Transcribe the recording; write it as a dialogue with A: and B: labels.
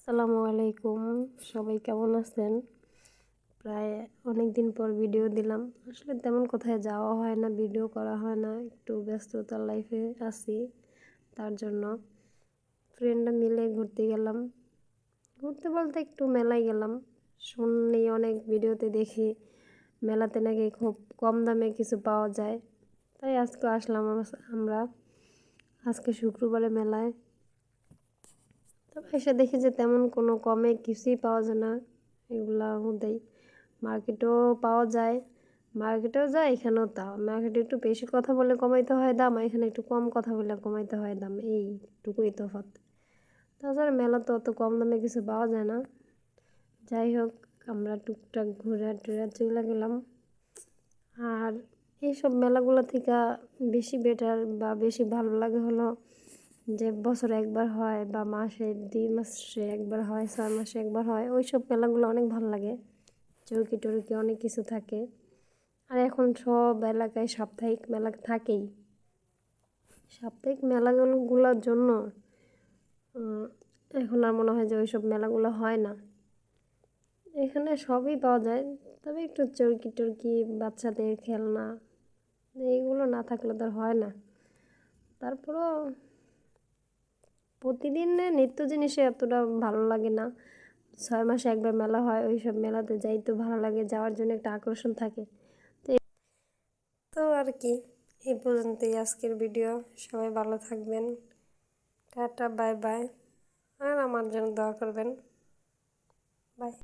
A: আসসালামু আলাইকুম, সবাই কেমন আছেন? প্রায় অনেক দিন পর ভিডিও দিলাম। আসলে তেমন কোথায় যাওয়া হয় না, ভিডিও করা হয় না, একটু ব্যস্ততার লাইফে আছি। তার জন্য ফ্রেন্ডরা মিলে ঘুরতে গেলাম। ঘুরতে বলতে একটু মেলায় গেলাম। শুনলি অনেক ভিডিওতে দেখি মেলাতে নাকি খুব কম দামে কিছু পাওয়া যায়। তাই আজকে আসলাম আমরা আজকে শুক্রবারে মেলায়। তবে এসে দেখি যে তেমন কোনো কমে কিছুই পাওয়া যায় না। এগুলার মধ্যেই মার্কেটেও পাওয়া যায়, মার্কেটেও যায়, এখানেও তাও। মার্কেটে একটু বেশি কথা বলে কমাইতে হয় দাম, আর এখানে একটু কম কথা বলে কমাইতে হয় দাম, এইটুকুই তফাৎ। তাছাড়া মেলা তো অত কম দামে কিছু পাওয়া যায় না। যাই হোক, আমরা টুকটাক ঘুরে টুরে চলে গেলাম। আর এইসব মেলাগুলো থেকে বেশি বেটার বা বেশি ভালো লাগে হলো যে বছরে একবার হয় বা মাসে 2 মাসে একবার হয়, 6 মাসে একবার হয়। ওই সব মেলাগুলো অনেক ভালো লাগে। চরকি টরকি অনেক কিছু থাকে। আর এখন সব এলাকায় সাপ্তাহিক মেলা থাকেই। সাপ্তাহিক মেলাগুলোর জন্য এখন আর মনে হয় যে ওই সব মেলাগুলো হয় না। এখানে সবই পাওয়া যায়, তবে একটু চরকি টরকি, বাচ্চাদের খেলনা, এইগুলো না থাকলে তো আর হয় না। তারপরও প্রতিদিন নিত্য জিনিসে এতটা ভালো লাগে না। 6 মাসে একবার মেলা হয়, ওই সব মেলাতে যাইতে ভালো লাগে, যাওয়ার জন্য একটা আকর্ষণ থাকে। তো আর কি, এই পর্যন্তই আজকের ভিডিও। সবাই ভালো থাকবেন। Tata, bye bye. আর আমার জন্য দোয়া করবেন। বাই।